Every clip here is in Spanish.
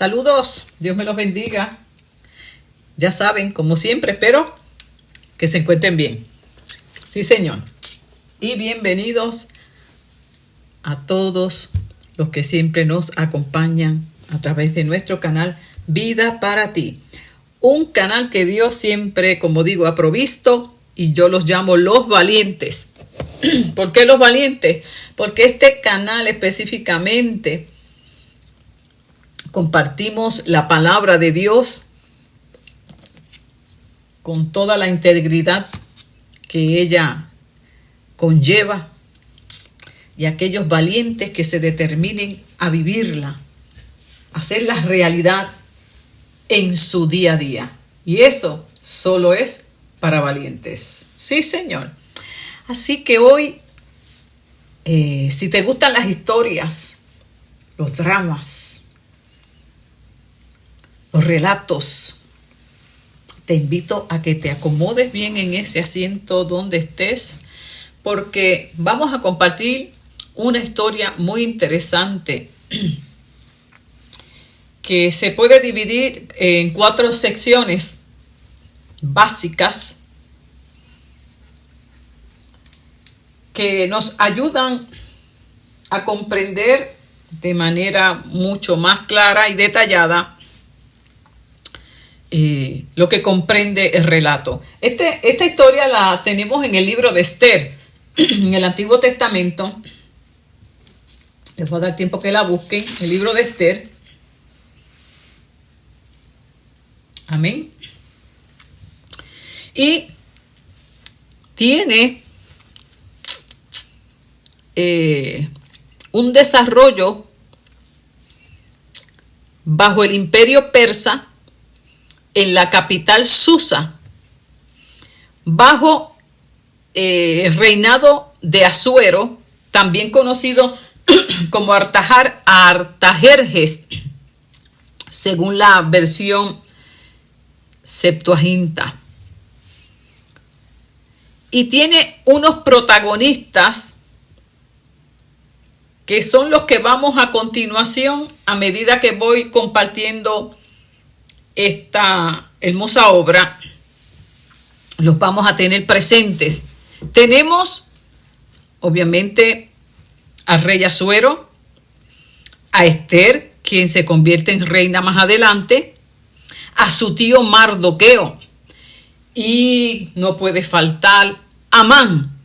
Saludos, Dios me los bendiga. Ya saben, como siempre, espero que se encuentren bien. Sí, Señor. Y bienvenidos a todos los que siempre nos acompañan a través de nuestro canal Vida para Ti. Un canal que Dios siempre, como digo, ha provisto y yo los llamo los valientes. ¿Por qué los valientes? Porque este canal específicamente compartimos la palabra de Dios con toda la integridad que ella conlleva y aquellos valientes que se determinen a vivirla, a hacerla realidad en su día a día. Y eso solo es para valientes. Sí, Señor. Así que hoy, si te gustan las historias, los dramas, los relatos, te invito a que te acomodes bien en ese asiento donde estés, porque vamos a compartir una historia muy interesante que se puede dividir en 4 secciones básicas que nos ayudan a comprender de manera mucho más clara y detallada lo que comprende el relato. Esta historia la tenemos en el libro de Esther, en el Antiguo Testamento. Les voy a dar tiempo que la busquen, el libro de Esther. Amén. Y tiene un desarrollo bajo el imperio persa en la capital Susa, bajo el reinado de Asuero, también conocido como Artajerjes, según la versión Septuaginta. Y tiene unos protagonistas que son los que vamos a continuación, a medida que voy compartiendo esta hermosa obra, los vamos a tener presentes. Tenemos, obviamente, al rey Asuero, a Esther, quien se convierte en reina más adelante, a su tío Mardoqueo, y no puede faltar Amán,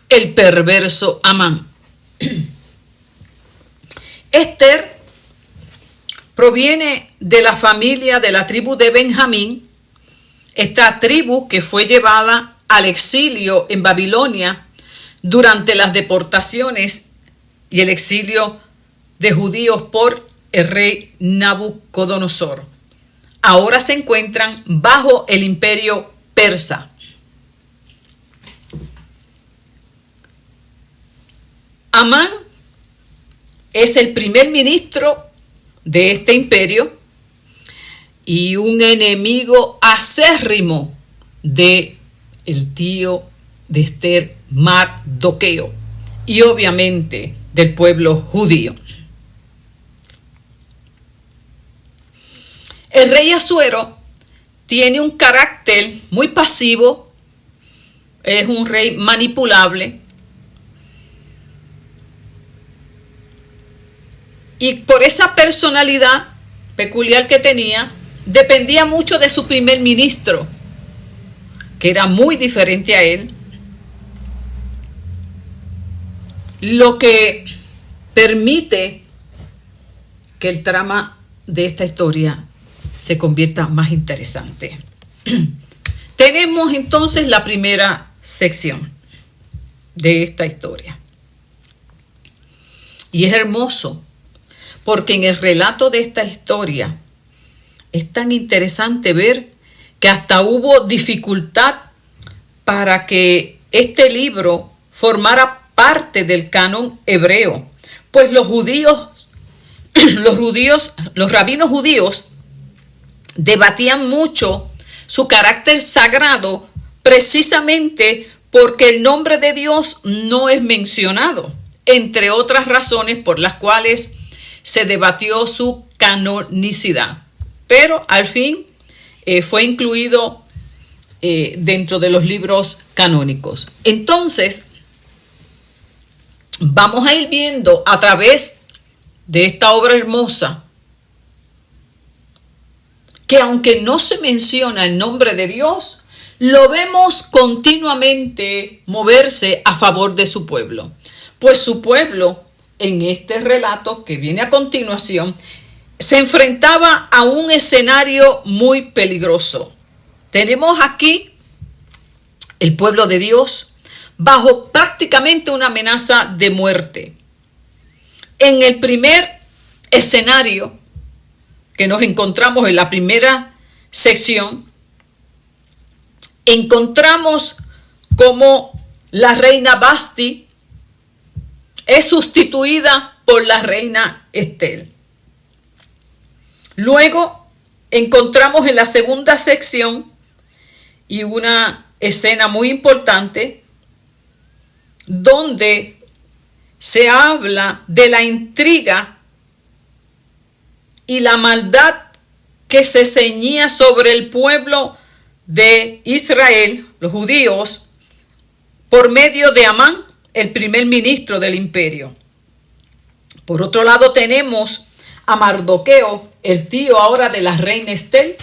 el perverso Amán. Esther proviene de la familia de la tribu de Benjamín, esta tribu que fue llevada al exilio en Babilonia durante las deportaciones y el exilio de judíos por el rey Nabucodonosor. Ahora se encuentran bajo el imperio persa. Amán es el primer ministro de este imperio y un enemigo acérrimo de el tío de Esther, Mardoqueo, y obviamente del pueblo judío. El rey Asuero tiene un carácter muy pasivo, es un rey manipulable, y por esa personalidad peculiar que tenía, dependía mucho de su primer ministro, que era muy diferente a él, lo que permite que el trama de esta historia se convierta más interesante. Tenemos entonces la primera sección de esta historia. Y es hermoso, porque en el relato de esta historia es tan interesante ver que hasta hubo dificultad para que este libro formara parte del canon hebreo, pues los rabinos judíos debatían mucho su carácter sagrado, precisamente porque el nombre de Dios no es mencionado, entre otras razones por las cuales se debatió su canonicidad, pero al fin fue incluido dentro de los libros canónicos. Entonces, vamos a ir viendo a través de esta obra hermosa que aunque no se menciona el nombre de Dios, lo vemos continuamente moverse a favor de su pueblo. Pues su pueblo, en este relato que viene a continuación, se enfrentaba a un escenario muy peligroso. Tenemos aquí el pueblo de Dios bajo prácticamente una amenaza de muerte. En el primer escenario que nos encontramos en la primera sección, encontramos cómo la reina Vasti es sustituida por la reina Estel. Luego encontramos en la segunda sección y una escena muy importante donde se habla de la intriga y la maldad que se ceñía sobre el pueblo de Israel, los judíos, por medio de Amán, el primer ministro del imperio. Por otro lado tenemos a Mardoqueo, el tío ahora de la reina Estel,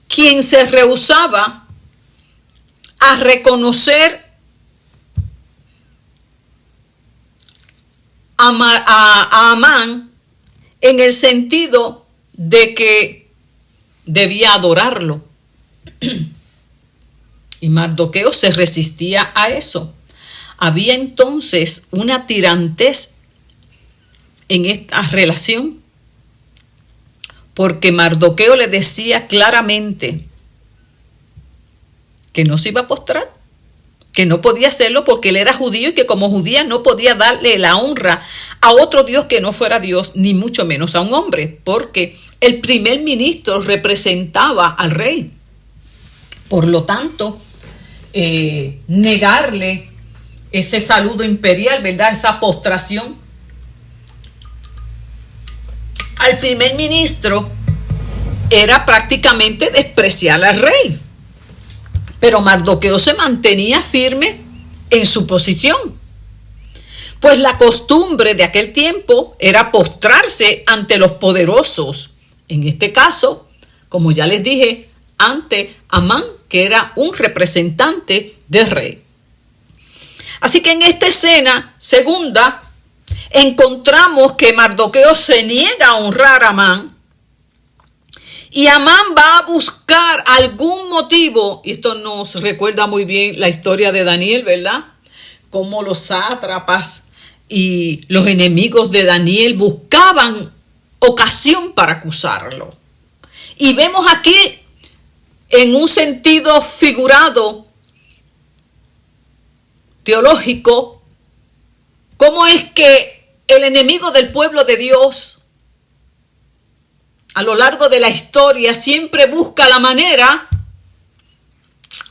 quien se rehusaba a reconocer a Amán en el sentido de que debía adorarlo. Y Mardoqueo se resistía a eso. Había entonces una tirantez en esta relación, porque Mardoqueo le decía claramente que no se iba a postrar, que no podía hacerlo porque él era judío y que como judía no podía darle la honra a otro Dios que no fuera Dios, ni mucho menos a un hombre, porque el primer ministro representaba al rey. Por lo tanto, negarle ese saludo imperial, ¿verdad? Esa postración al primer ministro era prácticamente despreciar al rey. Pero Mardoqueo se mantenía firme en su posición, pues la costumbre de aquel tiempo era postrarse ante los poderosos. En este caso, como ya les dije, ante Amán, que era un representante del rey. Así que en esta escena segunda encontramos que Mardoqueo se niega a honrar a Amán. Y Amán va a buscar algún motivo, y esto nos recuerda muy bien la historia de Daniel, ¿verdad? Cómo los sátrapas y los enemigos de Daniel buscaban ocasión para acusarlo. Y vemos aquí, en un sentido figurado, teológico, cómo es que el enemigo del pueblo de Dios a lo largo de la historia siempre busca la manera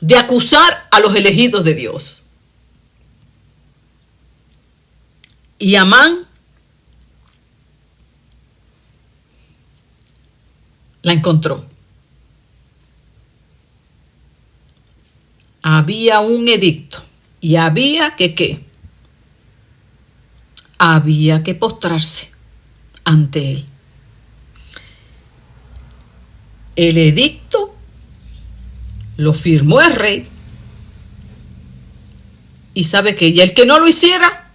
de acusar a los elegidos de Dios. Y Amán la encontró. Había un edicto y había que ¿qué? Había que postrarse ante él. El edicto lo firmó el rey y sabe que ya el que no lo hiciera,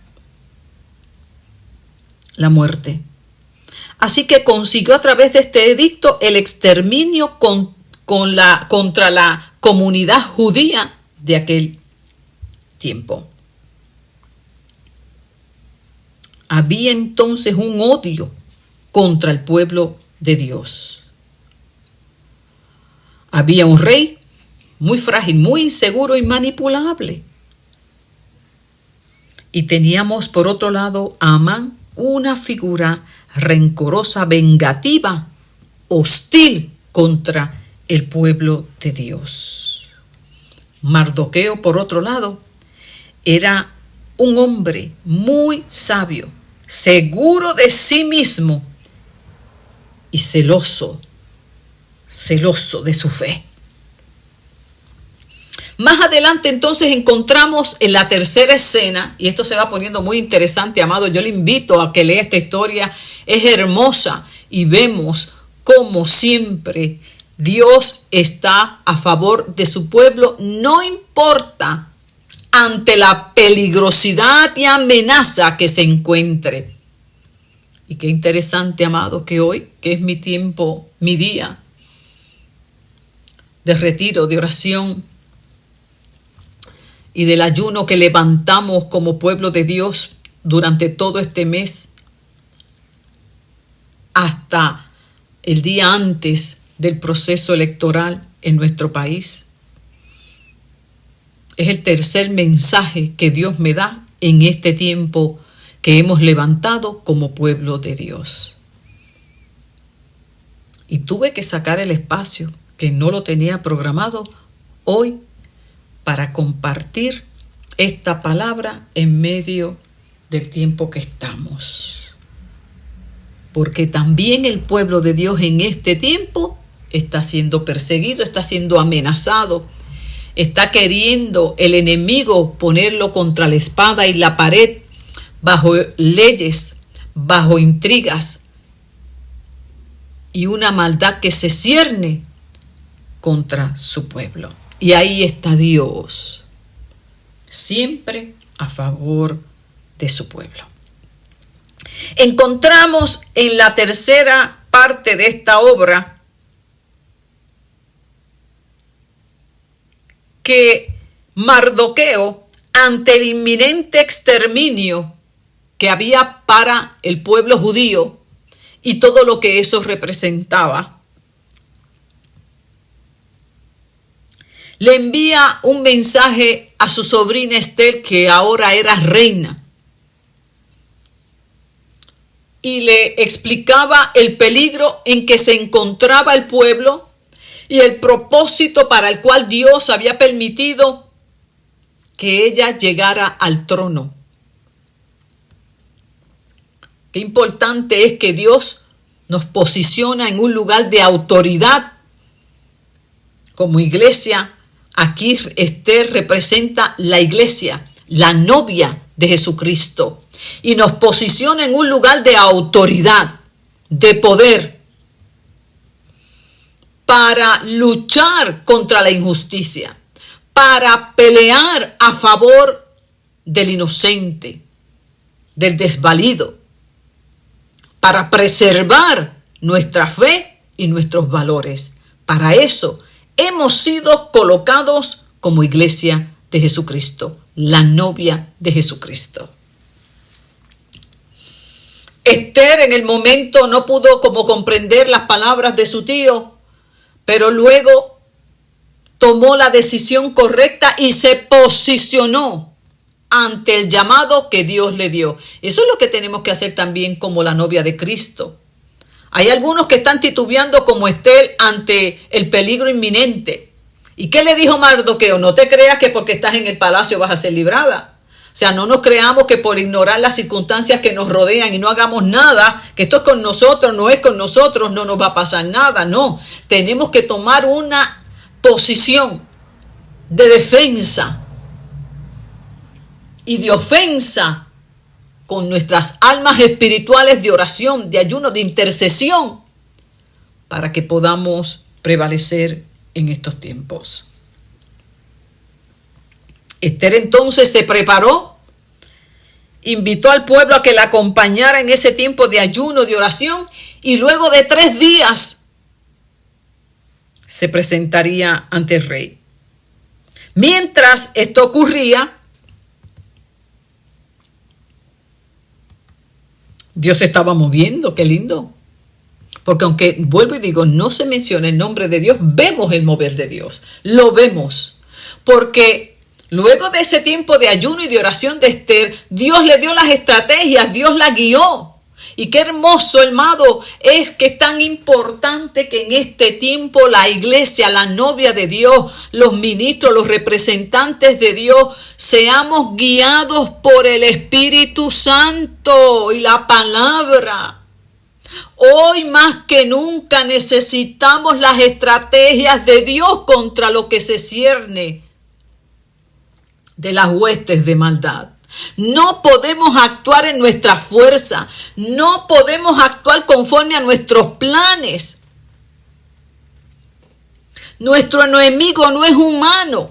la muerte. Así que consiguió a través de este edicto el exterminio contra la comunidad judía de aquel tiempo. Había entonces un odio contra el pueblo de Dios. Había un rey muy frágil, muy inseguro y manipulable. Y teníamos por otro lado a Amán, una figura rencorosa, vengativa, hostil contra el pueblo de Dios. Mardoqueo, por otro lado, era un hombre muy sabio, seguro de sí mismo y celoso de su fe. Más adelante entonces encontramos en la tercera escena, y esto se va poniendo muy interesante, amado, yo le invito a que lea esta historia, es hermosa, y vemos cómo siempre Dios está a favor de su pueblo, no importa ante la peligrosidad y amenaza que se encuentre. Y qué interesante, amado, que hoy, que es mi tiempo, mi día de retiro, de oración y del ayuno que levantamos como pueblo de Dios durante todo este mes, hasta el día antes del proceso electoral en nuestro país. Es el tercer mensaje que Dios me da en este tiempo que hemos levantado como pueblo de Dios. Y tuve que sacar el espacio, que no lo tenía programado, hoy para compartir esta palabra en medio del tiempo que estamos. Porque también el pueblo de Dios en este tiempo está siendo perseguido, está siendo amenazado, está queriendo el enemigo ponerlo contra la espada y la pared, bajo leyes, bajo intrigas y una maldad que se cierne contra su pueblo. Y ahí está Dios, siempre a favor de su pueblo. Encontramos en la tercera parte de esta obra que Mardoqueo, ante el inminente exterminio que había para el pueblo judío y todo lo que eso representaba, le envía un mensaje a su sobrina Esther, que ahora era reina, y le explicaba el peligro en que se encontraba el pueblo y el propósito para el cual Dios había permitido que ella llegara al trono. Qué importante es que Dios nos posiciona en un lugar de autoridad como iglesia. Aquí Esther representa la iglesia, la novia de Jesucristo, y nos posiciona en un lugar de autoridad, de poder, para luchar contra la injusticia, para pelear a favor del inocente, del desvalido, para preservar nuestra fe y nuestros valores. Para eso hemos sido colocados como iglesia de Jesucristo, la novia de Jesucristo. Esther en el momento no pudo como comprender las palabras de su tío, pero luego tomó la decisión correcta y se posicionó ante el llamado que Dios le dio. Eso es lo que tenemos que hacer también como la novia de Cristo. Hay algunos que están titubeando como Esther ante el peligro inminente. ¿Y qué le dijo Mardoqueo? No te creas que porque estás en el palacio vas a ser librada. O sea, no nos creamos que por ignorar las circunstancias que nos rodean y no hagamos nada, que esto es con nosotros, no es con nosotros, no nos va a pasar nada. No, tenemos que tomar una posición de defensa y de ofensa con nuestras almas espirituales de oración, de ayuno, de intercesión, para que podamos prevalecer en estos tiempos. Esther entonces se preparó, invitó al pueblo a que la acompañara en ese tiempo de ayuno, de oración, y luego de 3 días se presentaría ante el rey. Mientras esto ocurría, Dios se estaba moviendo, qué lindo. Porque aunque, vuelvo y digo, no se menciona el nombre de Dios, vemos el mover de Dios, lo vemos. Porque luego de ese tiempo de ayuno y de oración de Esther, Dios le dio las estrategias, Dios la guió. Y qué hermoso, hermano, es que es tan importante que en este tiempo la iglesia, la novia de Dios, los ministros, los representantes de Dios, seamos guiados por el Espíritu Santo y la palabra. Hoy más que nunca necesitamos las estrategias de Dios contra lo que se cierne de las huestes de maldad. No podemos actuar en nuestra fuerza, no podemos actuar conforme a nuestros planes. Nuestro enemigo no es humano,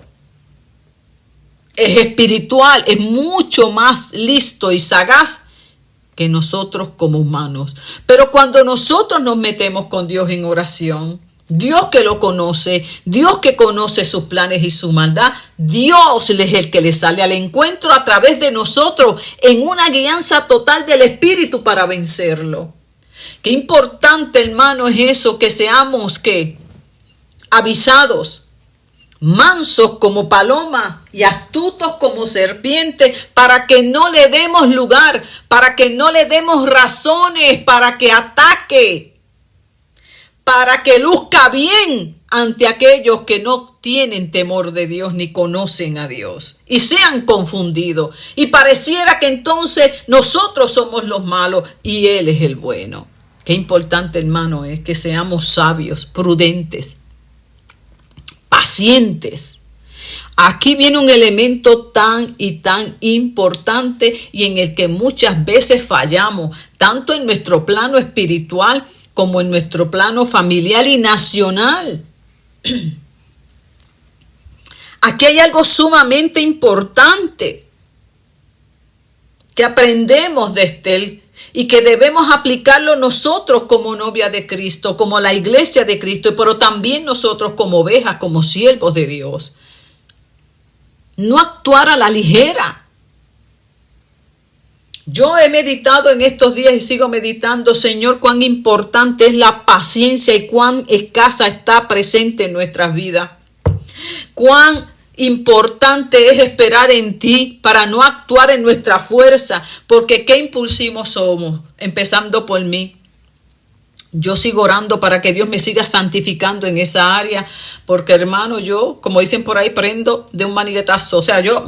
es espiritual, es mucho más listo y sagaz que nosotros como humanos. Pero cuando nosotros nos metemos con Dios en oración, Dios que lo conoce, Dios que conoce sus planes y su maldad, Dios es el que le sale al encuentro a través de nosotros en una guianza total del Espíritu para vencerlo. Qué importante, hermano, es eso, que seamos avisados, mansos como paloma y astutos como serpiente, para que no le demos lugar, para que no le demos razones, para que ataque, para que luzca bien ante aquellos que no tienen temor de Dios ni conocen a Dios y sean confundidos. Y pareciera que entonces nosotros somos los malos y Él es el bueno. Qué importante, hermano, es que seamos sabios, prudentes, pacientes. Aquí viene un elemento tan y tan importante y en el que muchas veces fallamos, tanto en nuestro plano espiritual como en nuestro plano familiar y nacional. Aquí hay algo sumamente importante que aprendemos de Estel y que debemos aplicarlo nosotros como novia de Cristo, como la iglesia de Cristo, pero también nosotros como ovejas, como siervos de Dios. No actuar a la ligera. Yo he meditado en estos días y sigo meditando, Señor, cuán importante es la paciencia y cuán escasa está presente en nuestras vidas. Cuán importante es esperar en ti para no actuar en nuestra fuerza, porque qué impulsivos somos, empezando por mí. Yo sigo orando para que Dios me siga santificando en esa área, porque hermano, yo, como dicen por ahí, prendo de un maniguetazo. O sea, yo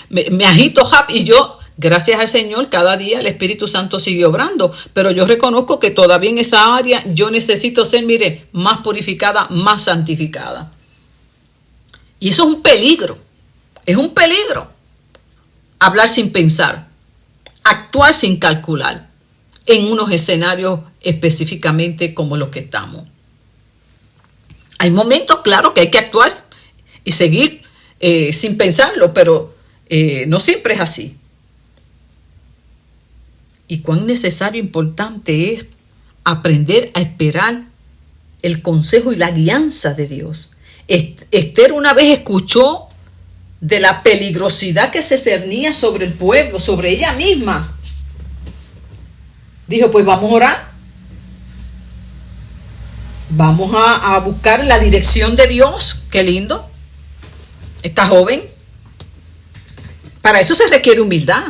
me agito y yo, gracias al Señor, cada día el Espíritu Santo sigue obrando, pero yo reconozco que todavía en esa área yo necesito ser, más purificada, más santificada. Y eso es un peligro, hablar sin pensar, actuar sin calcular en unos escenarios específicamente como los que estamos. Hay momentos, claro, que hay que actuar y seguir sin pensarlo, pero no siempre es así. Y cuán necesario, importante es aprender a esperar el consejo y la guianza de Dios. Esther una vez escuchó de la peligrosidad que se cernía sobre el pueblo, sobre ella misma. Dijo, pues vamos a orar. Vamos a buscar la dirección de Dios. Qué lindo. Esta joven. Para eso se requiere humildad,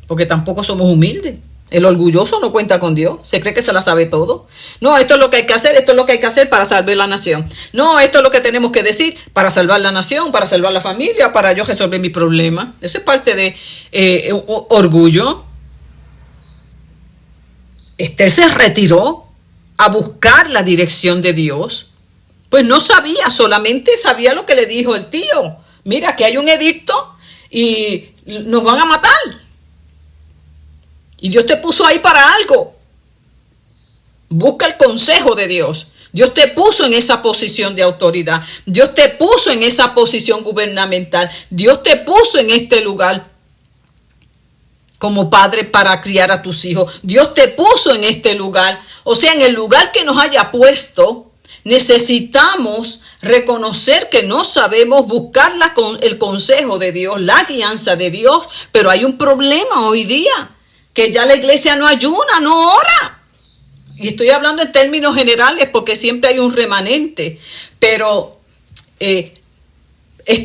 porque tampoco somos humildes. El orgulloso no cuenta con Dios, se cree que se la sabe todo. No, esto es lo que hay que hacer, esto es lo que hay que hacer para salvar la nación. No, esto es lo que tenemos que decir para salvar la nación, para salvar la familia, para yo resolver mi problema. Eso es parte de orgullo. Esther se retiró a buscar la dirección de Dios. Pues no sabía, solamente sabía lo que le dijo el tío. Mira, que hay un edicto y nos van a matar. Y Dios te puso ahí para algo. Busca el consejo de Dios. Dios te puso en esa posición de autoridad. Dios te puso en esa posición gubernamental. Dios te puso en este lugar como padre para criar a tus hijos. Dios te puso en este lugar. O sea, en el lugar que nos haya puesto, necesitamos reconocer que no sabemos buscar el consejo de Dios, la guianza de Dios. Pero hay un problema hoy día, que ya la iglesia no ayuna, no ora. Y estoy hablando en términos generales porque siempre hay un remanente. Pero es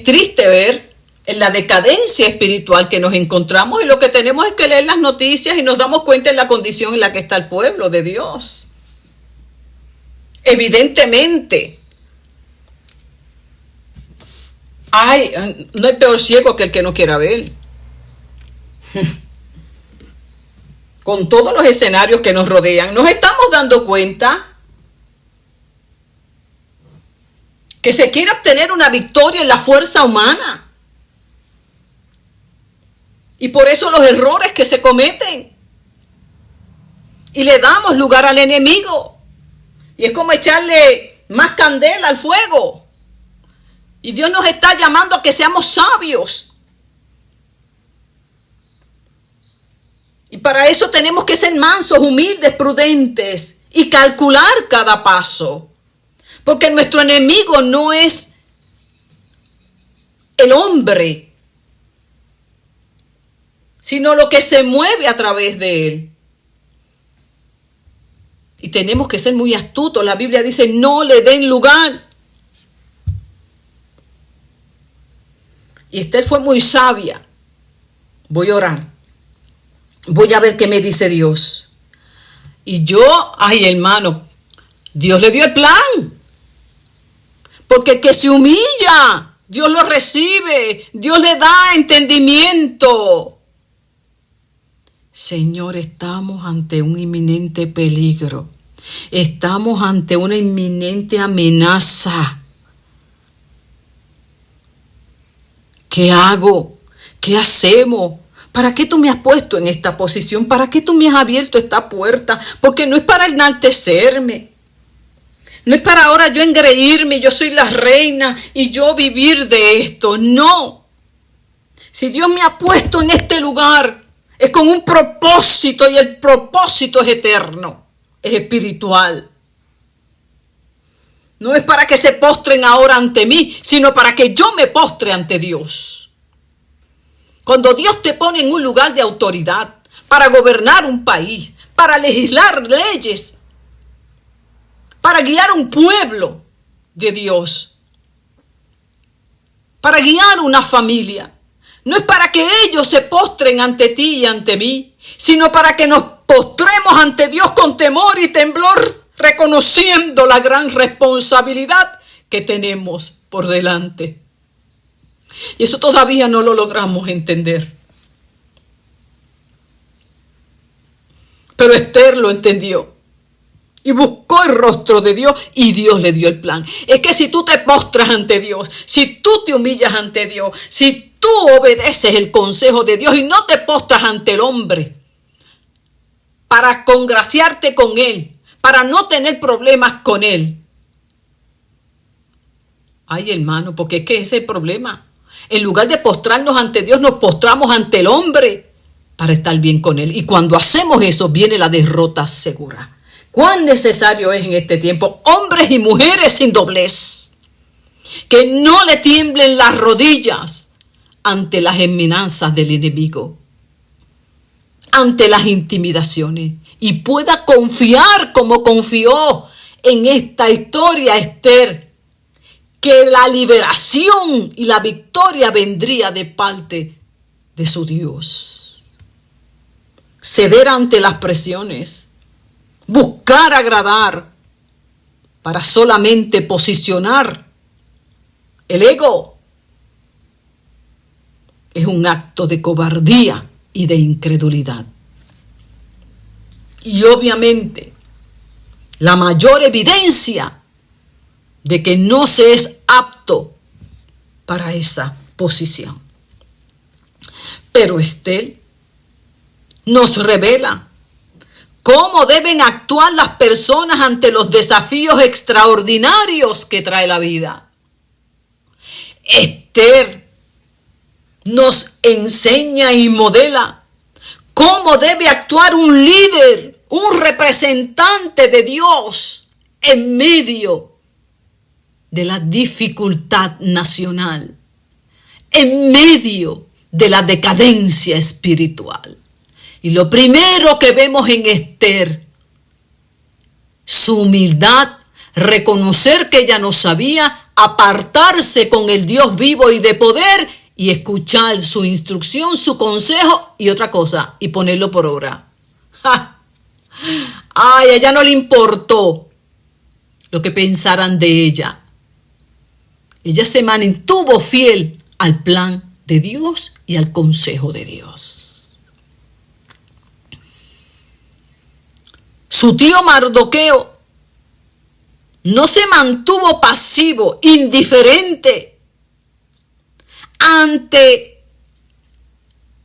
triste ver en la decadencia espiritual que nos encontramos, y lo que tenemos es que leer las noticias y nos damos cuenta en la condición en la que está el pueblo de Dios. Evidentemente, no hay peor ciego que el que no quiera ver. Con todos los escenarios que nos rodean, nos estamos dando cuenta que se quiere obtener una victoria en la fuerza humana. Y por eso los errores que se cometen. Y le damos lugar al enemigo. Y es como echarle más candela al fuego. Y Dios nos está llamando a que seamos sabios. Y para eso tenemos que ser mansos, humildes, prudentes y calcular cada paso. Porque nuestro enemigo no es el hombre, sino lo que se mueve a través de él. Y tenemos que ser muy astutos. La Biblia dice, no le den lugar. Y Esther fue muy sabia. Voy a orar. Voy a ver qué me dice Dios. Y yo, hermano, Dios le dio el plan. Porque el que se humilla, Dios lo recibe. Dios le da entendimiento. Señor, estamos ante un inminente peligro. Estamos ante una inminente amenaza. ¿Qué hago? ¿Qué hacemos? ¿Para qué tú me has puesto en esta posición? ¿Para qué tú me has abierto esta puerta? Porque no es para enaltecerme. No es para ahora yo engreírme, yo soy la reina y yo vivir de esto. No. Si Dios me ha puesto en este lugar, es con un propósito, y el propósito es eterno, es espiritual. No es para que se postren ahora ante mí, sino para que yo me postre ante Dios. Cuando Dios te pone en un lugar de autoridad para gobernar un país, para legislar leyes, para guiar un pueblo de Dios, para guiar una familia, no es para que ellos se postren ante ti y ante mí, sino para que nos postremos ante Dios con temor y temblor, reconociendo la gran responsabilidad que tenemos por delante. Y eso todavía no lo logramos entender. Pero Esther lo entendió y buscó el rostro de Dios, y Dios le dio el plan. Es que si tú te postras ante Dios, si tú te humillas ante Dios, si tú obedeces el consejo de Dios y no te postras ante el hombre para congraciarte con él, para no tener problemas con él. Hermano, porque es que ese es el problema. En lugar de postrarnos ante Dios, nos postramos ante el hombre para estar bien con él. Y cuando hacemos eso, viene la derrota segura. ¿Cuán necesario es en este tiempo, hombres y mujeres sin doblez, que no le tiemblen las rodillas ante las amenazas del enemigo, ante las intimidaciones, y pueda confiar como confió en esta historia Esther, que la liberación y la victoria vendría de parte de su Dios? Ceder ante las presiones, buscar agradar para solamente posicionar el ego, es un acto de cobardía y de incredulidad. Y obviamente, la mayor evidencia de que no se es apto para esa posición. Pero Esther nos revela cómo deben actuar las personas ante los desafíos extraordinarios que trae la vida. Esther nos enseña y modela cómo debe actuar un líder, un representante de Dios en medio de la dificultad nacional, en medio de la decadencia espiritual. Y lo primero que vemos en Esther, su humildad, reconocer que ella no sabía, apartarse con el Dios vivo y de poder y escuchar su instrucción, su consejo y otra cosa, y ponerlo por obra. ¡Ja! Ay, a ella no le importó lo que pensaran de ella. Ella se mantuvo fiel al plan de Dios y al consejo de Dios. Su tío Mardoqueo no se mantuvo pasivo, indiferente ante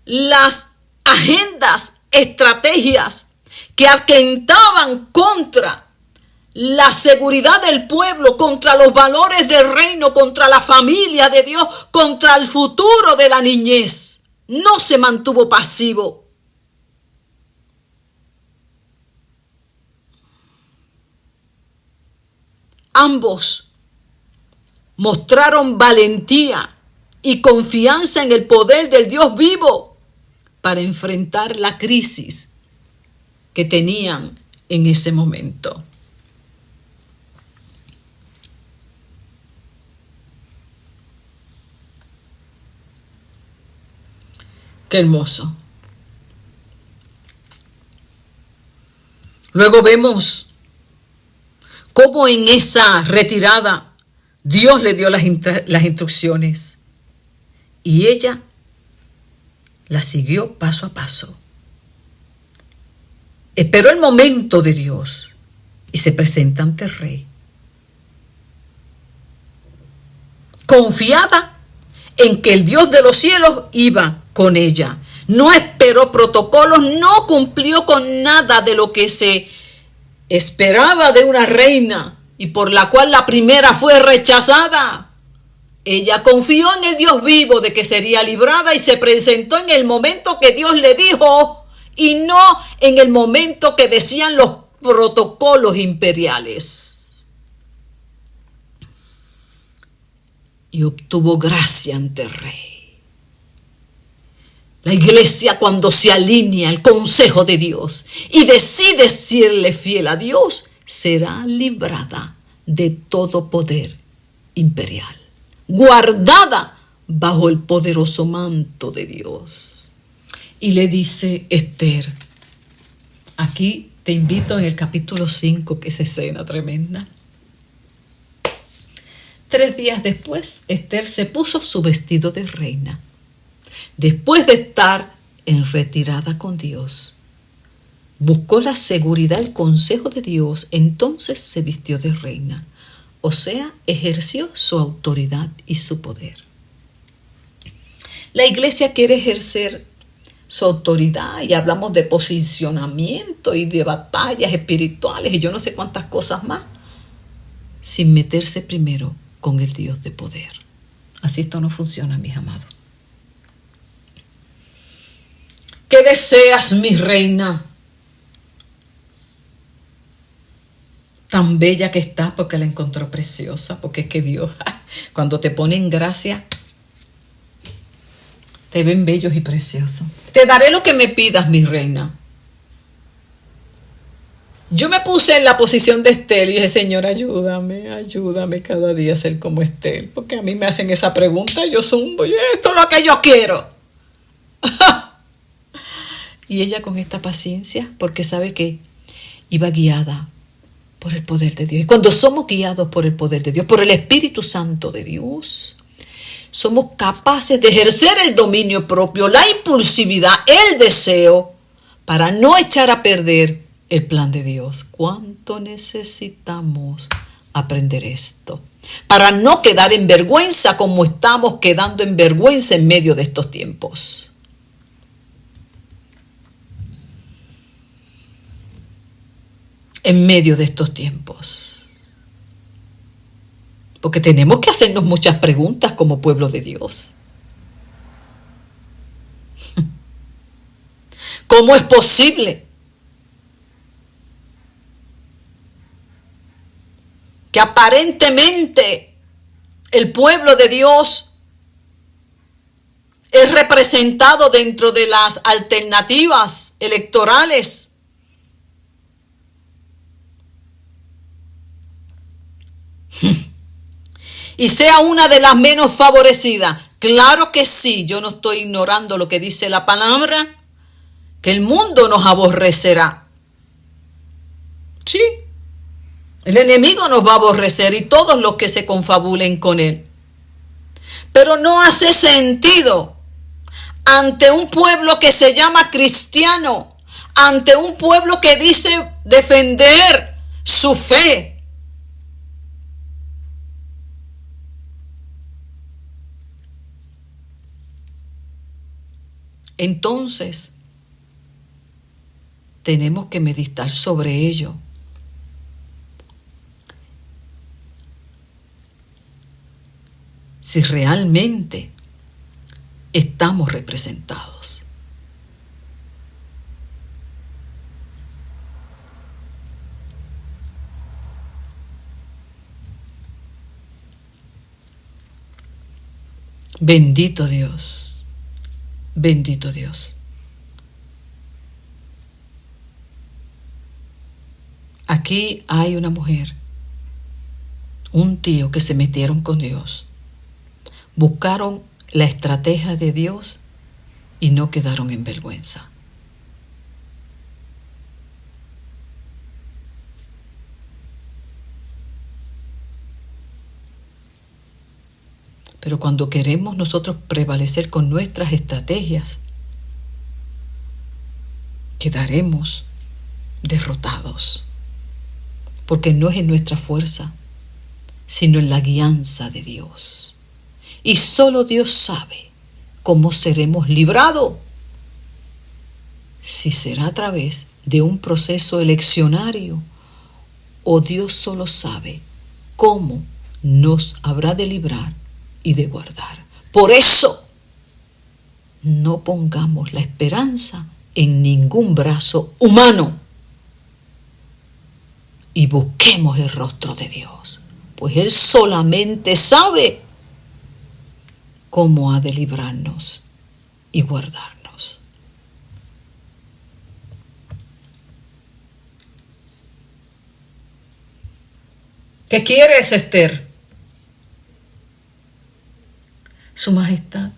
las agendas, estrategias que atentaban contra la seguridad del pueblo, contra los valores del reino, contra la familia de Dios, contra el futuro de la niñez. No se mantuvo pasivo. Ambos mostraron valentía y confianza en el poder del Dios vivo para enfrentar la crisis que tenían en ese momento. Qué hermoso. Luego vemos cómo en esa retirada Dios le dio las instrucciones y ella las siguió paso a paso. Esperó el momento de Dios y se presenta ante el rey, confiada en que el Dios de los cielos iba con ella. No esperó protocolos, no cumplió con nada de lo que se esperaba de una reina y por la cual la primera fue rechazada. Ella confió en el Dios vivo de que sería librada y se presentó en el momento que Dios le dijo y no en el momento que decían los protocolos imperiales. Y obtuvo gracia ante el rey. La iglesia, cuando se alinea al consejo de Dios y decide serle fiel a Dios, será librada de todo poder imperial, guardada bajo el poderoso manto de Dios. Y le dice Esther, aquí te invito en el capítulo 5, que es escena tremenda. 3 días después, Esther se puso su vestido de reina. Después de estar en retirada con Dios, buscó la seguridad, el consejo de Dios, entonces se vistió de reina. O sea, ejerció su autoridad y su poder. La iglesia quiere ejercer su autoridad y hablamos de posicionamiento y de batallas espirituales y yo no sé cuántas cosas más, sin meterse primero con el Dios de poder. Así esto no funciona, mis amados. ¿Qué deseas, mi reina? Tan bella que estás, porque la encontró preciosa, porque es que Dios, cuando te pone en gracia, te ven bellos y preciosos. Te daré lo que me pidas, mi reina. Yo me puse en la posición de Esther y dije, Señor, ayúdame cada día a ser como Esther, porque a mí me hacen esa pregunta, yo zumbo, esto es lo que yo quiero. Y ella con esta paciencia, porque sabe que iba guiada por el poder de Dios. Y cuando somos guiados por el poder de Dios, por el Espíritu Santo de Dios, somos capaces de ejercer el dominio propio, la impulsividad, el deseo, para no echar a perder el plan de Dios. ¿Cuánto necesitamos aprender esto? Para no quedar en vergüenza como estamos quedando en vergüenza en medio de estos tiempos. En medio de estos tiempos. Porque tenemos que hacernos muchas preguntas como pueblo de Dios. ¿Cómo es posible que aparentemente el pueblo de Dios es representado dentro de las alternativas electorales y sea una de las menos favorecidas? Claro que sí, yo no estoy ignorando lo que dice la palabra, que el mundo nos aborrecerá. Sí, el enemigo nos va a aborrecer y todos los que se confabulen con él. Pero no hace sentido ante un pueblo que se llama cristiano, ante un pueblo que dice defender su fe. Entonces, tenemos que meditar sobre ello. Si realmente estamos representados. Bendito Dios, bendito Dios. Aquí hay una mujer, un tío que se metieron con Dios, buscaron la estrategia de Dios y no quedaron en vergüenza. Pero cuando queremos nosotros prevalecer con nuestras estrategias, quedaremos derrotados, porque no es en nuestra fuerza, sino en la guianza de Dios. Y solo Dios sabe cómo seremos librados, si será a través de un proceso eleccionario o Dios solo sabe cómo nos habrá de librar y de guardar. Por eso, no pongamos la esperanza en ningún brazo humano y busquemos el rostro de Dios, pues Él solamente sabe cómo ha de librarnos y guardarnos. ¿Qué quieres, Esther? Su Majestad,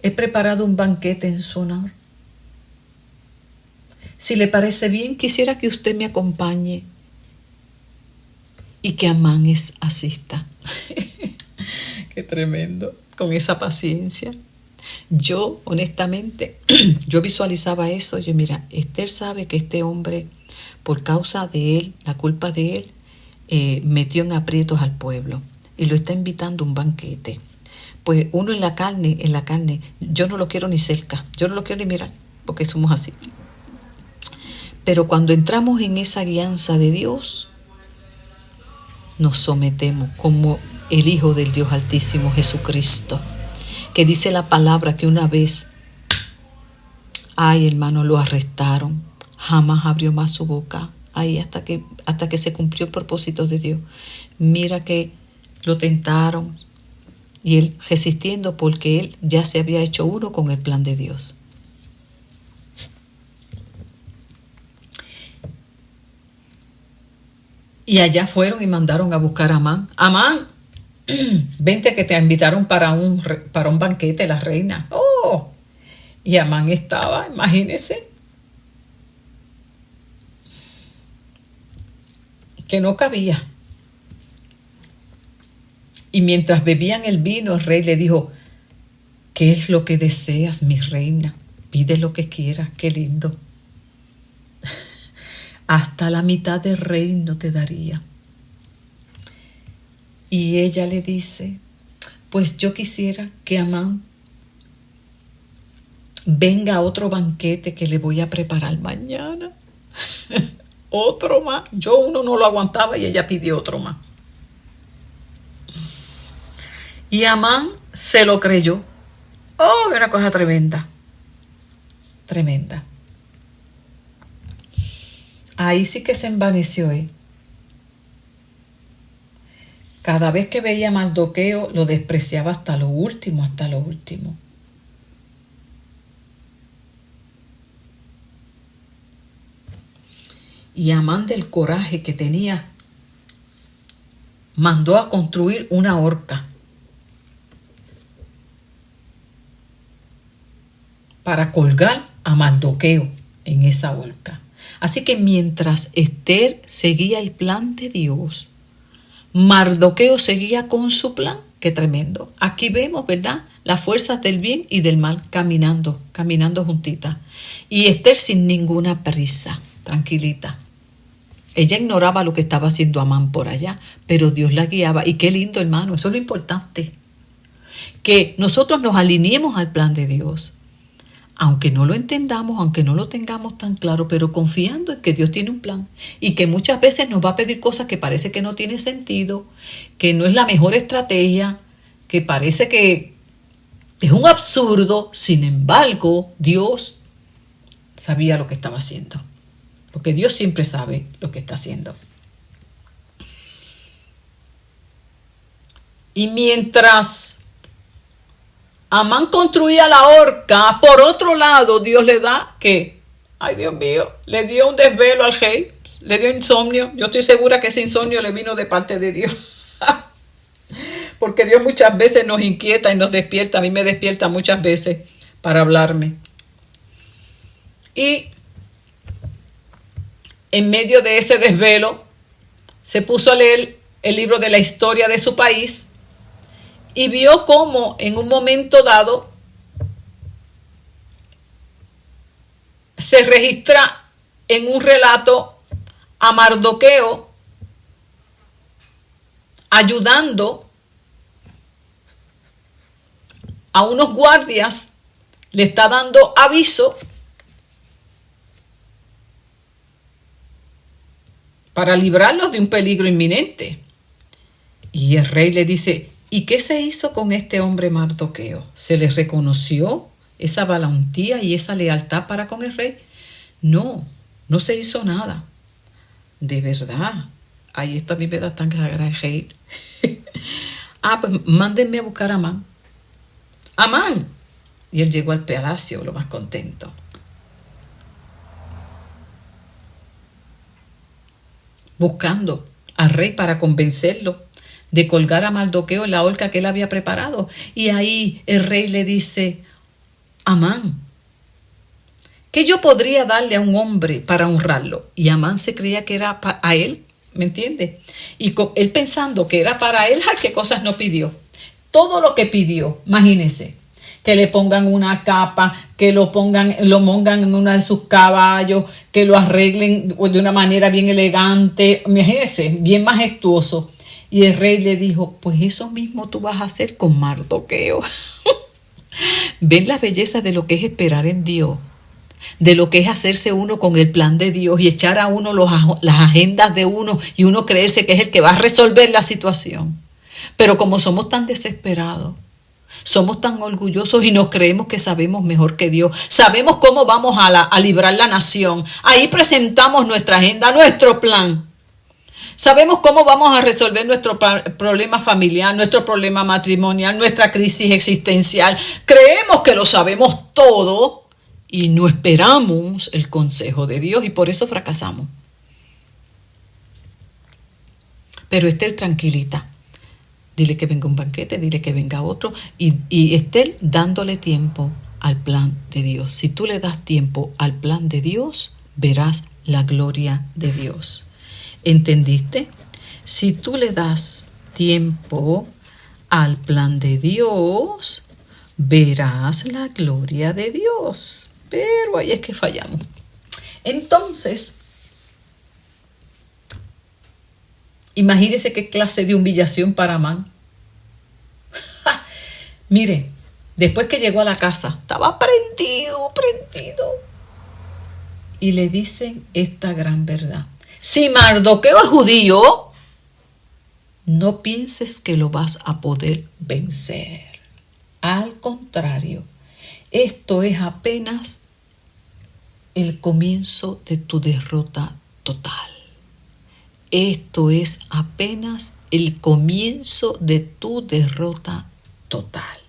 he preparado un banquete en su honor. Si le parece bien, quisiera que usted me acompañe y que Amán asista. Qué tremendo, con esa paciencia. Yo, honestamente, yo visualizaba eso. Yo, mira, Esther sabe que este hombre, por causa de él, la culpa de él, metió en aprietos al pueblo y lo está invitando a un banquete. Pues uno en la carne, yo no lo quiero ni cerca, yo no lo quiero ni mirar, porque somos así. Pero cuando entramos en esa guianza de Dios, nos sometemos como el Hijo del Dios Altísimo, Jesucristo, que dice la palabra que una vez, ay hermano, lo arrestaron, jamás abrió más su boca, ahí hasta que se cumplió el propósito de Dios. Mira que lo tentaron, y él resistiendo porque él ya se había hecho uno con el plan de Dios. Y allá fueron y mandaron a buscar a Amán. Amán, vente que te invitaron para un banquete, la reina. ¡Oh! Y Amán estaba, imagínense, que no cabía. Y mientras bebían el vino, el rey le dijo, ¿qué es lo que deseas, mi reina? Pide lo que quieras, qué lindo. Hasta la mitad del reino te daría. Y ella le dice, pues yo quisiera que Amán venga a otro banquete que le voy a preparar mañana. Otro más. Yo uno no lo aguantaba y ella pidió otro más. Y Amán se lo creyó. Oh, una cosa tremenda. Tremenda. Ahí sí que se envaneció él. Cada vez que veía a Mardoqueo lo despreciaba hasta lo último, hasta lo último. Y Amán, del coraje que tenía, mandó a construir una horca. para colgar a Mardoqueo en esa horca. Así que mientras Esther seguía el plan de Dios, Mardoqueo seguía con su plan. Qué tremendo. Aquí vemos, ¿verdad?, las fuerzas del bien y del mal caminando juntitas. Y Esther sin ninguna prisa, tranquilita. Ella ignoraba lo que estaba haciendo Amán por allá, pero Dios la guiaba. Y qué lindo, hermano, eso es lo importante. Que nosotros nos alineemos al plan de Dios. Aunque no lo entendamos, aunque no lo tengamos tan claro, pero confiando en que Dios tiene un plan y que muchas veces nos va a pedir cosas que parece que no tiene sentido, que no es la mejor estrategia, que parece que es un absurdo. Sin embargo, Dios sabía lo que estaba haciendo, porque Dios siempre sabe lo que está haciendo. Y mientras Amán construía la horca, por otro lado, Dios le da que, ay Dios mío, le dio un desvelo al rey, le dio insomnio. Yo estoy segura que ese insomnio le vino de parte de Dios. Porque Dios muchas veces nos inquieta y nos despierta. A mí me despierta muchas veces para hablarme. Y en medio de ese desvelo, se puso a leer el libro de la historia de su país y vio cómo en un momento dado se registra en un relato a Mardoqueo ayudando a unos guardias, le está dando aviso para librarlos de un peligro inminente. Y el rey le dice, ¿y qué se hizo con este hombre Mardoqueo? ¿Se le reconoció esa valentía y esa lealtad para con el rey? No, no se hizo nada. De verdad. Ay, esto a mí me da tan ganas de reír. Pues mándenme a buscar a Amán. Amán. Y él llegó al palacio lo más contento. Buscando al rey para convencerlo de colgar a Mardoqueo en la horca que él había preparado. Y ahí el rey le dice, Amán, ¿qué yo podría darle a un hombre para honrarlo? Y Amán se creía que era a él, ¿me entiendes? Y él pensando que era para él, ¿qué cosas no pidió? Todo lo que pidió, imagínense, que le pongan una capa, que lo pongan en uno de sus caballos, que lo arreglen de una manera bien elegante, imagínense, bien majestuoso. Y el rey le dijo, pues eso mismo tú vas a hacer con Mardoqueo. ¿Ven la belleza de lo que es esperar en Dios? De lo que es hacerse uno con el plan de Dios y echar a uno las agendas de uno y uno creerse que es el que va a resolver la situación. Pero como somos tan desesperados, somos tan orgullosos y nos creemos que sabemos mejor que Dios, sabemos cómo vamos a librar la nación, ahí presentamos nuestra agenda, nuestro plan. Sabemos cómo vamos a resolver nuestro problema familiar, nuestro problema matrimonial, nuestra crisis existencial. Creemos que lo sabemos todo y no esperamos el consejo de Dios y por eso fracasamos. Pero Esther tranquilita. Dile que venga un banquete, dile que venga otro y Esther dándole tiempo al plan de Dios. Si tú le das tiempo al plan de Dios, verás la gloria de Dios. ¿Entendiste? Si tú le das tiempo al plan de Dios, verás la gloria de Dios. Pero ahí es que fallamos. Entonces, imagínese qué clase de humillación para Amán. Mire, después que llegó a la casa, estaba prendido. Y le dicen esta gran verdad. Si Mardoqueo es judío, no pienses que lo vas a poder vencer. Al contrario, esto es apenas el comienzo de tu derrota total. Esto es apenas el comienzo de tu derrota total.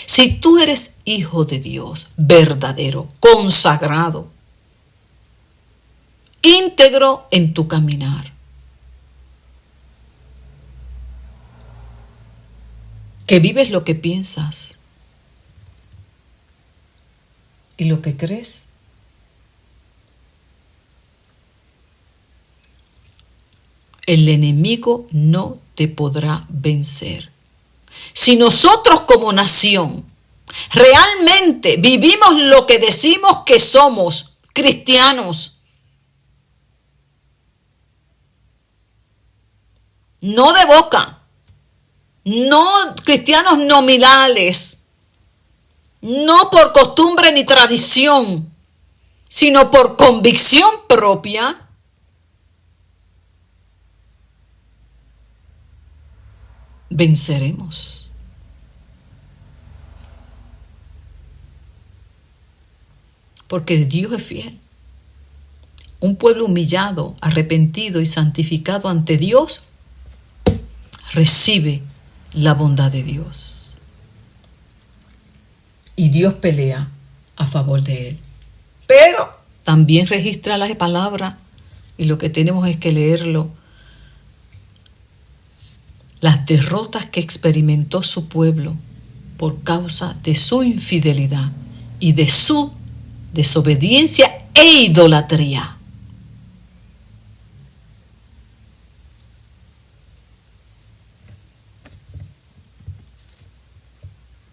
Si tú eres hijo de Dios, verdadero, consagrado, íntegro en tu caminar, que vives lo que piensas, y lo que crees. El enemigo no te podrá vencer. Si nosotros como nación realmente vivimos lo que decimos que somos, cristianos, no de boca, no cristianos nominales, no por costumbre ni tradición, sino por convicción propia, venceremos. Porque Dios es fiel. Un pueblo humillado, arrepentido y santificado ante Dios recibe la bondad de Dios. Y Dios pelea a favor de él. Pero también registra la palabra, y lo que tenemos es que leerlo, las derrotas que experimentó su pueblo por causa de su infidelidad y de su desobediencia e idolatría.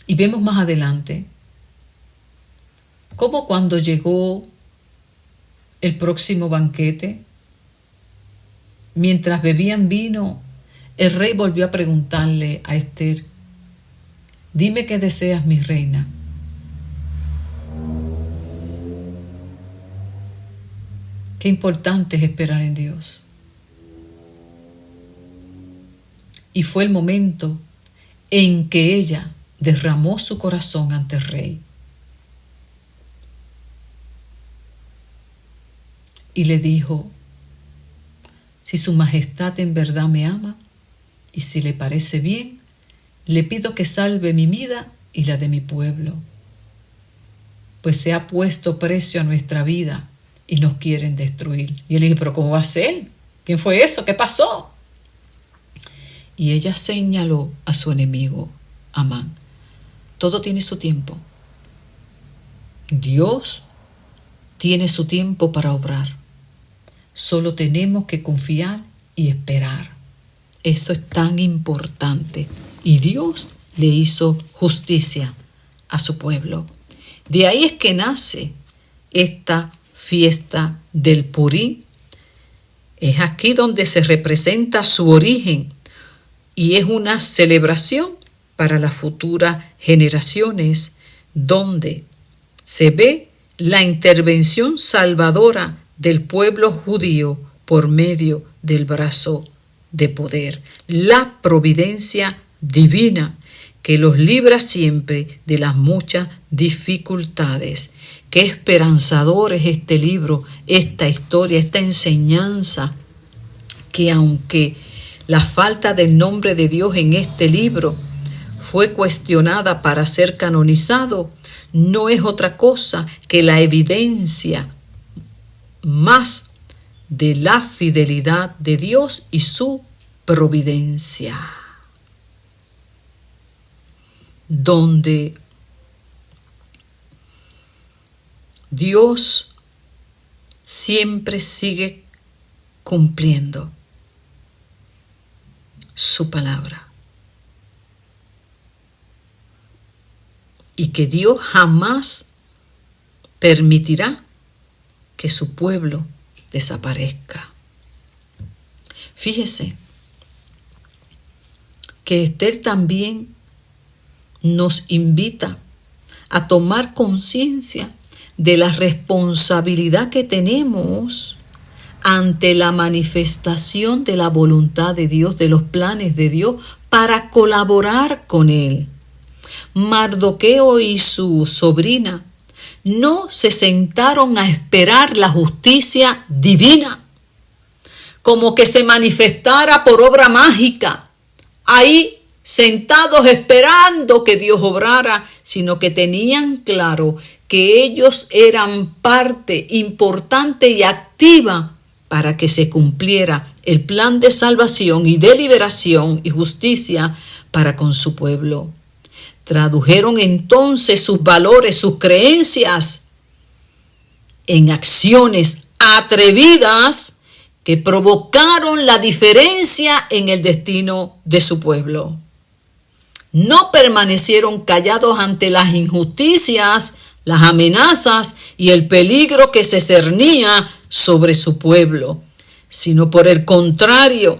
Y vemos más adelante cómo cuando llegó el próximo banquete, mientras bebían vino, el rey volvió a preguntarle a Esther: dime qué deseas, mi reina. Qué importante es esperar en Dios. Y fue el momento en que ella derramó su corazón ante el rey. Y le dijo: si su majestad en verdad me ama, y si le parece bien, le pido que salve mi vida y la de mi pueblo, pues se ha puesto precio a nuestra vida y nos quieren destruir. Y él le dijo: pero ¿cómo va a ser? ¿Quién fue eso? ¿Qué pasó? Y ella señaló a su enemigo, Amán. Todo tiene su tiempo. Dios tiene su tiempo para obrar. Solo tenemos que confiar y esperar. Eso es tan importante. Y Dios le hizo justicia a su pueblo. De ahí es que nace esta fiesta del Purim. Es aquí donde se representa su origen y es una celebración para las futuras generaciones, donde se ve la intervención salvadora del pueblo judío por medio del brazo de poder, la providencia divina que los libra siempre de las muchas dificultades. Qué esperanzador es este libro, esta historia, esta enseñanza, que aunque la falta del nombre de Dios en este libro fue cuestionada para ser canonizado, no es otra cosa que la evidencia más de la fidelidad de Dios y su providencia, donde Dios siempre sigue cumpliendo su palabra. Y que Dios jamás permitirá que su pueblo desaparezca. Fíjese que Esther también nos invita a tomar conciencia de la responsabilidad que tenemos ante la manifestación de la voluntad de Dios, de los planes de Dios, para colaborar con Él. Mardoqueo y su sobrina no se sentaron a esperar la justicia divina, como que se manifestara por obra mágica, ahí sentados esperando que Dios obrara, sino que tenían claro que ellos eran parte importante y activa para que se cumpliera el plan de salvación y de liberación y justicia para con su pueblo. Tradujeron entonces sus valores, sus creencias en acciones atrevidas que provocaron la diferencia en el destino de su pueblo. No permanecieron callados ante las injusticias, las amenazas y el peligro que se cernía sobre su pueblo, sino por el contrario,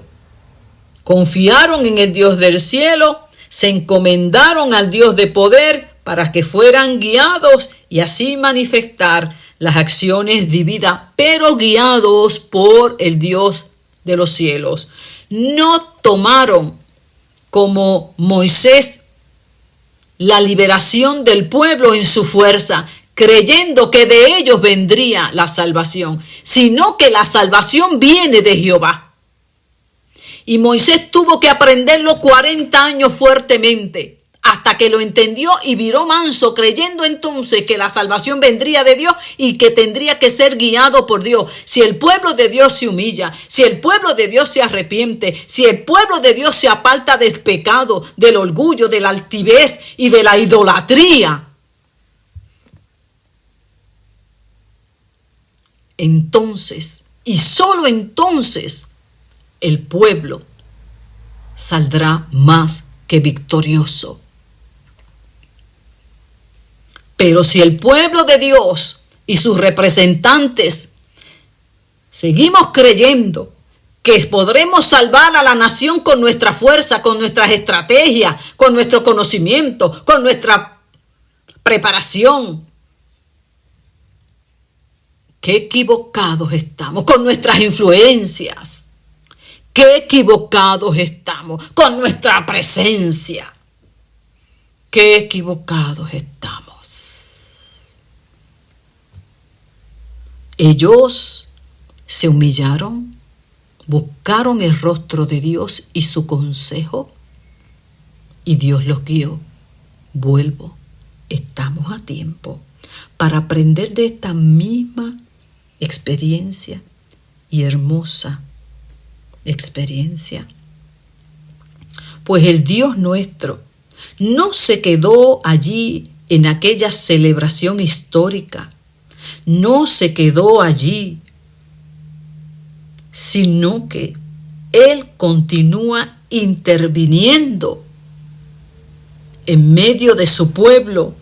confiaron en el Dios del cielo, se encomendaron al Dios de poder para que fueran guiados y así manifestar las acciones divinas, pero guiados por el Dios de los cielos. No tomaron como Moisés la liberación del pueblo en su fuerza, creyendo que de ellos vendría la salvación, sino que la salvación viene de Jehová. Y Moisés tuvo que aprenderlo 40 años fuertemente, hasta que lo entendió y viró manso, creyendo entonces que la salvación vendría de Dios y que tendría que ser guiado por Dios. Si el pueblo de Dios se humilla, si el pueblo de Dios se arrepiente, si el pueblo de Dios se aparta del pecado, del orgullo, de la altivez y de la idolatría, entonces, y solo entonces, el pueblo saldrá más que victorioso. Pero si el pueblo de Dios y sus representantes seguimos creyendo que podremos salvar a la nación con nuestra fuerza, con nuestras estrategias, con nuestro conocimiento, con nuestra preparación, qué equivocados estamos con nuestras influencias. Qué equivocados estamos con nuestra presencia. Qué equivocados estamos. Ellos se humillaron, buscaron el rostro de Dios y su consejo, y Dios los guió. Vuelvo, estamos a tiempo para aprender de esta misma experiencia y hermosa experiencia. Pues el Dios nuestro no se quedó allí en aquella celebración histórica, no se quedó allí, sino que Él continúa interviniendo en medio de su pueblo.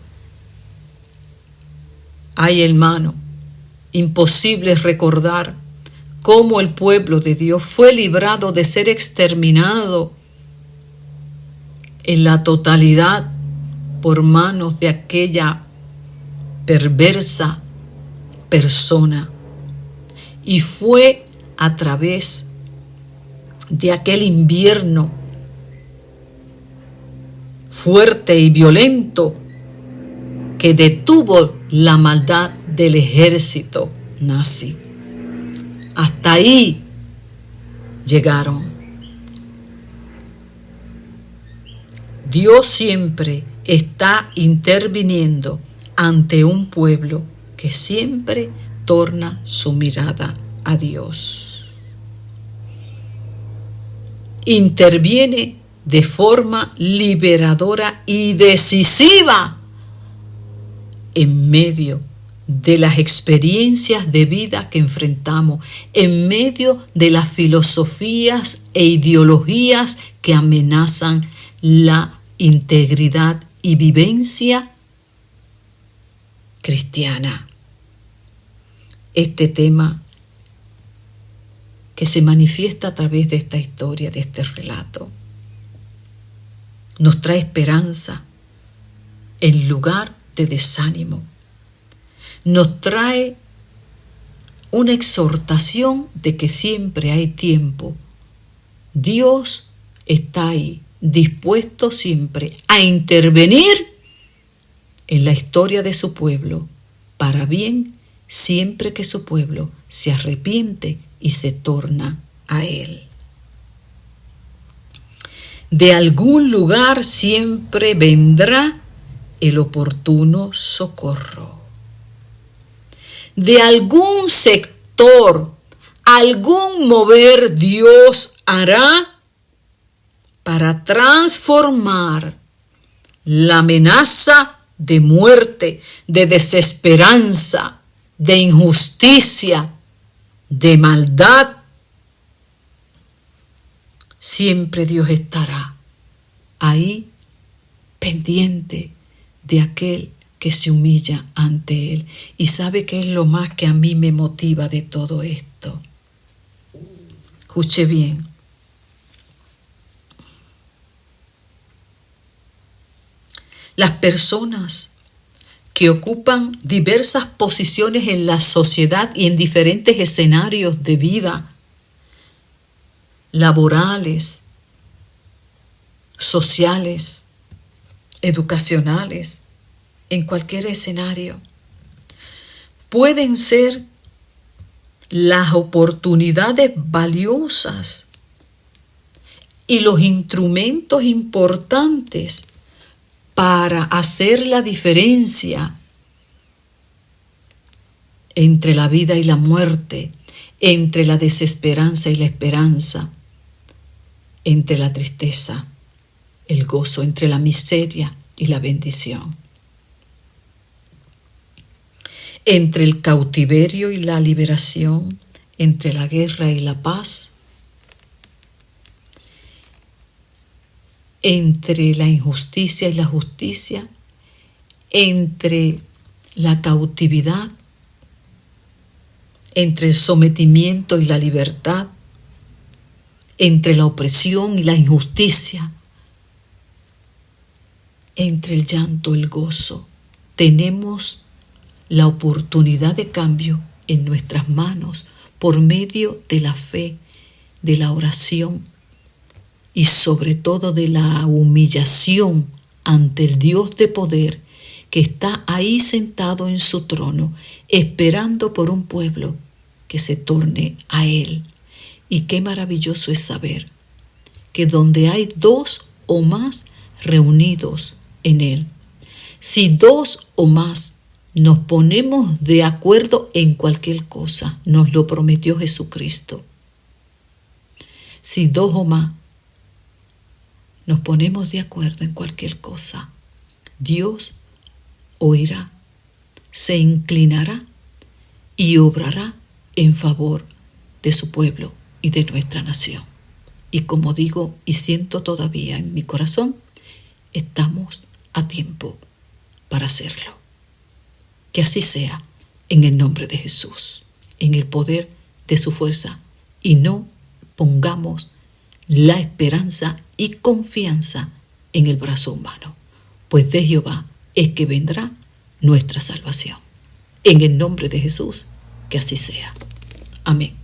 Ay, hermano, imposible recordar cómo el pueblo de Dios fue librado de ser exterminado en la totalidad por manos de aquella perversa persona. Y fue a través de aquel invierno fuerte y violento que detuvo la maldad del ejército nazi. Hasta ahí llegaron. Dios siempre está interviniendo ante un pueblo que siempre torna su mirada a Dios. Interviene de forma liberadora y decisiva en medio de las experiencias de vida que enfrentamos, en medio de las filosofías e ideologías que amenazan la integridad y vivencia cristiana. Este tema que se manifiesta a través de esta historia, de este relato, nos trae esperanza en lugar de desánimo. Nos trae una exhortación de que siempre hay tiempo. Dios está ahí, dispuesto siempre a intervenir en la historia de su pueblo, para bien, siempre que su pueblo se arrepiente y se torna a Él. De algún lugar siempre vendrá el oportuno socorro. De algún sector, algún mover Dios hará para transformar la amenaza de muerte, de desesperanza, de injusticia, de maldad, siempre Dios estará ahí pendiente de aquel que se humilla ante Él. ¿Y sabe qué es lo más que a mí me motiva de todo esto? Escuche bien. Las personas que ocupan diversas posiciones en la sociedad y en diferentes escenarios de vida, laborales, sociales, educacionales, en cualquier escenario, pueden ser las oportunidades valiosas y los instrumentos importantes para hacer la diferencia entre la vida y la muerte, entre la desesperanza y la esperanza, entre la tristeza, el gozo, entre la miseria y la bendición, entre el cautiverio y la liberación, entre la guerra y la paz, entre la injusticia y la justicia, entre la cautividad, entre el sometimiento y la libertad, entre la opresión y la injusticia, entre el llanto y el gozo. Tenemos la oportunidad de cambio en nuestras manos por medio de la fe, de la oración y sobre todo de la humillación ante el Dios de poder que está ahí sentado en su trono, esperando por un pueblo que se torne a Él. Y qué maravilloso es saber que donde hay dos o más reunidos en Él, si dos o más nos ponemos de acuerdo en cualquier cosa, nos lo prometió Jesucristo. Si dos o más nos ponemos de acuerdo en cualquier cosa, Dios oirá, se inclinará y obrará en favor de su pueblo y de nuestra nación. Y como digo y siento todavía en mi corazón, estamos a tiempo para hacerlo. Que así sea en el nombre de Jesús, en el poder de su fuerza, y no pongamos la esperanza y confianza en el brazo humano, pues de Jehová es que vendrá nuestra salvación. En el nombre de Jesús, que así sea. Amén.